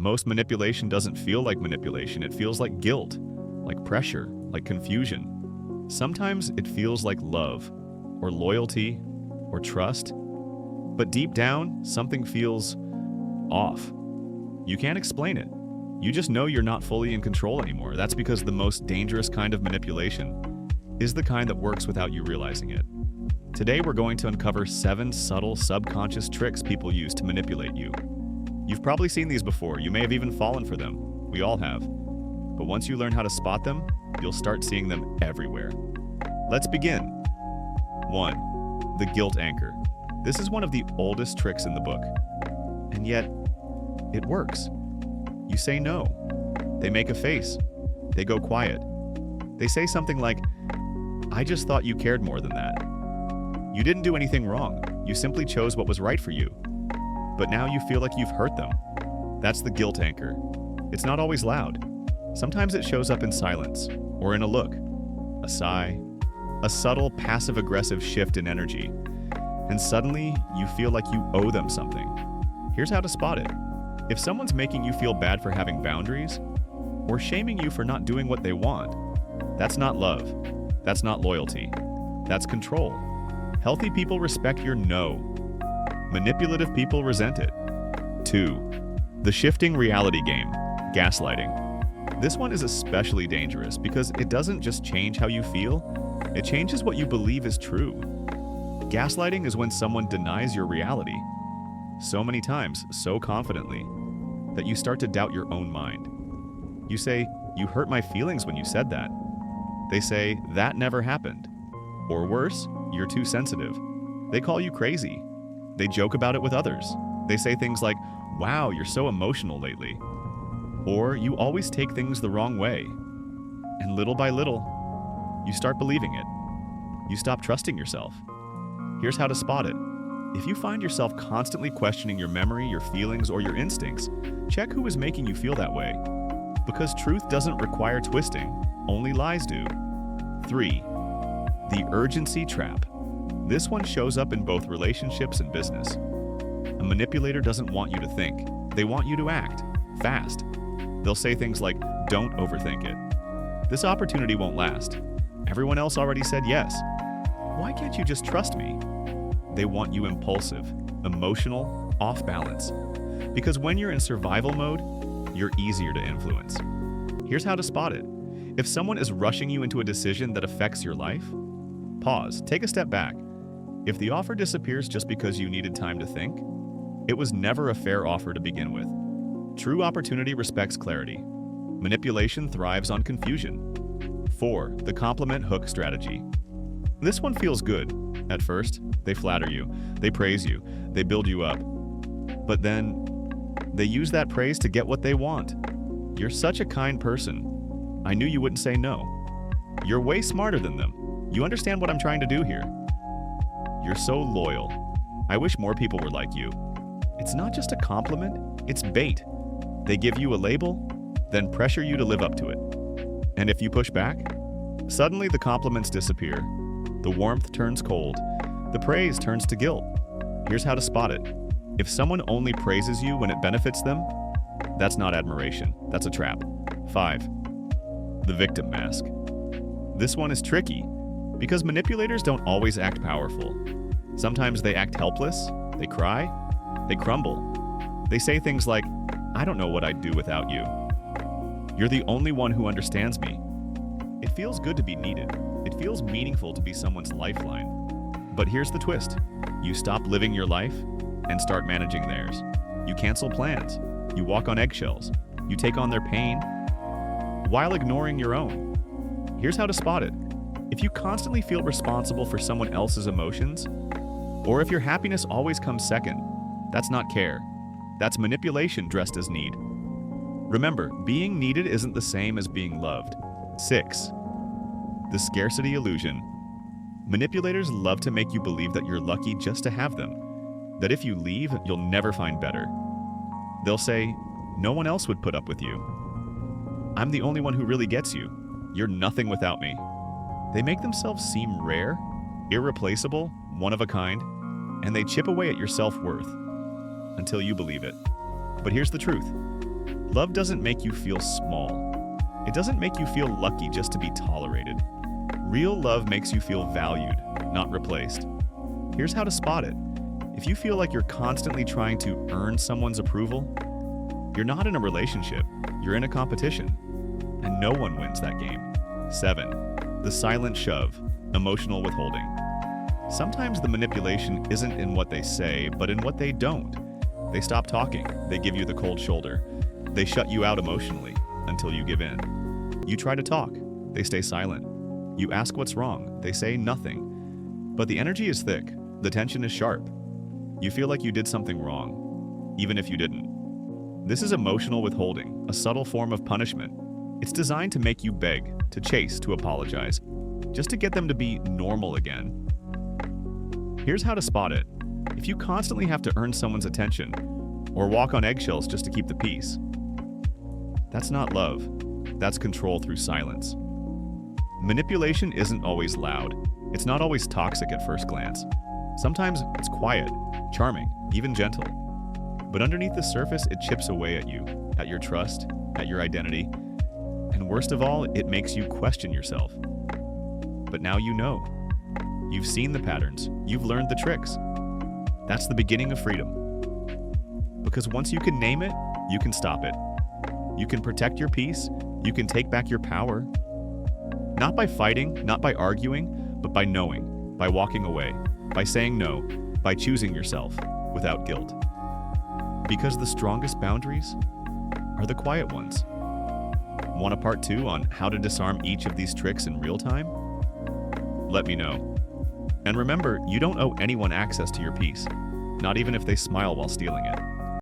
Most manipulation doesn't feel like manipulation. It feels like guilt, like pressure, like confusion. Sometimes it feels like love, or loyalty, or trust. But deep down, something feels off. You can't explain it. You just know you're not fully in control anymore. That's because the most dangerous kind of manipulation is the kind that works without you realizing it. Today, we're going to uncover 7 subtle subconscious tricks people use to manipulate you. You've probably seen these before. You may have even fallen for them. We all have. But once you learn how to spot them, you'll start seeing them everywhere. Let's begin. 1. The guilt anchor. This is one of the oldest tricks in the book. And yet, it works. You say no. They make a face. They go quiet. They say something like, "I just thought you cared more than that." You didn't do anything wrong. You simply chose what was right for you. But now you feel like you've hurt them. That's the guilt anchor. It's not always loud. Sometimes it shows up in silence, or in a look, a sigh, a subtle passive-aggressive shift in energy. And suddenly, you feel like you owe them something. Here's how to spot it. If someone's making you feel bad for having boundaries, or shaming you for not doing what they want, that's not love. That's not loyalty. That's control. Healthy people respect your no. Manipulative people resent it. 2. The shifting reality game, gaslighting. This one is especially dangerous because it doesn't just change how you feel, it changes what you believe is true. Gaslighting is when someone denies your reality so many times, so confidently, that you start to doubt your own mind. You say, "You hurt my feelings when you said that." They say, "That never happened." Or worse, "You're too sensitive." They call you crazy. They joke about it with others. They say things like, "Wow, you're so emotional lately." Or, "You always take things the wrong way." And little by little, you start believing it. You stop trusting yourself. Here's how to spot it. If you find yourself constantly questioning your memory, your feelings, or your instincts, check who is making you feel that way. Because truth doesn't require twisting, only lies do. 3. The urgency trap. This one shows up in both relationships and business. A manipulator doesn't want you to think. They want you to act fast. They'll say things like, "Don't overthink it." "This opportunity won't last. Everyone else already said yes. Why can't you just trust me?" They want you impulsive, emotional, off balance. Because when you're in survival mode, you're easier to influence. Here's how to spot it. If someone is rushing you into a decision that affects your life, pause, take a step back. If the offer disappears just because you needed time to think, it was never a fair offer to begin with. True opportunity respects clarity. Manipulation thrives on confusion. 4. The compliment hook strategy. This one feels good. At first, they flatter you, they praise you, they build you up. But then, they use that praise to get what they want. "You're such a kind person. I knew you wouldn't say no." "You're way smarter than them. You understand what I'm trying to do here." "You're so loyal. I wish more people were like you." It's not just a compliment, it's bait. They give you a label, then pressure you to live up to it. And if you push back, suddenly the compliments disappear. The warmth turns cold. The praise turns to guilt. Here's how to spot it. If someone only praises you when it benefits them, that's not admiration, that's a trap. 5. The victim mask. This one is tricky because manipulators don't always act powerful. Sometimes they act helpless, they cry, they crumble. They say things like, "I don't know what I'd do without you. You're the only one who understands me." It feels good to be needed. It feels meaningful to be someone's lifeline. But here's the twist. You stop living your life and start managing theirs. You cancel plans. You walk on eggshells. You take on their pain while ignoring your own. Here's how to spot it. If you constantly feel responsible for someone else's emotions, or if your happiness always comes second, that's not care. That's manipulation dressed as need. Remember, being needed isn't the same as being loved. 6. The scarcity illusion. Manipulators love to make you believe that you're lucky just to have them, that if you leave, you'll never find better. They'll say, "No one else would put up with you. I'm the only one who really gets you. You're nothing without me." They make themselves seem rare, irreplaceable, one of a kind, and they chip away at your self-worth until you believe it. But here's the truth. Love doesn't make you feel small. It doesn't make you feel lucky just to be tolerated. Real love makes you feel valued, not replaced. Here's how to spot it. If you feel like you're constantly trying to earn someone's approval, you're not in a relationship, you're in a competition. And no one wins that game. 7. The silent shove, emotional withholding. Sometimes the manipulation isn't in what they say, but in what they don't. They stop talking, they give you the cold shoulder. They shut you out emotionally until you give in. You try to talk, they stay silent. You ask what's wrong, they say nothing. But the energy is thick, the tension is sharp. You feel like you did something wrong, even if you didn't. This is emotional withholding, a subtle form of punishment. It's designed to make you beg, to chase, to apologize, just to get them to be normal again. Here's how to spot it. If you constantly have to earn someone's attention, or walk on eggshells just to keep the peace, that's not love. That's control through silence. Manipulation isn't always loud. It's not always toxic at first glance. Sometimes it's quiet, charming, even gentle. But underneath the surface, it chips away at you, at your trust, at your identity. And worst of all, it makes you question yourself. But now you know. You've seen the patterns. You've learned the tricks. That's the beginning of freedom. Because once you can name it, you can stop it. You can protect your peace. You can take back your power. Not by fighting, not by arguing, but by knowing, by walking away, by saying no, by choosing yourself without guilt. Because the strongest boundaries are the quiet ones. Want a part 2 on how to disarm each of these tricks in real time? Let me know. And remember, you don't owe anyone access to your peace, not even if they smile while stealing it.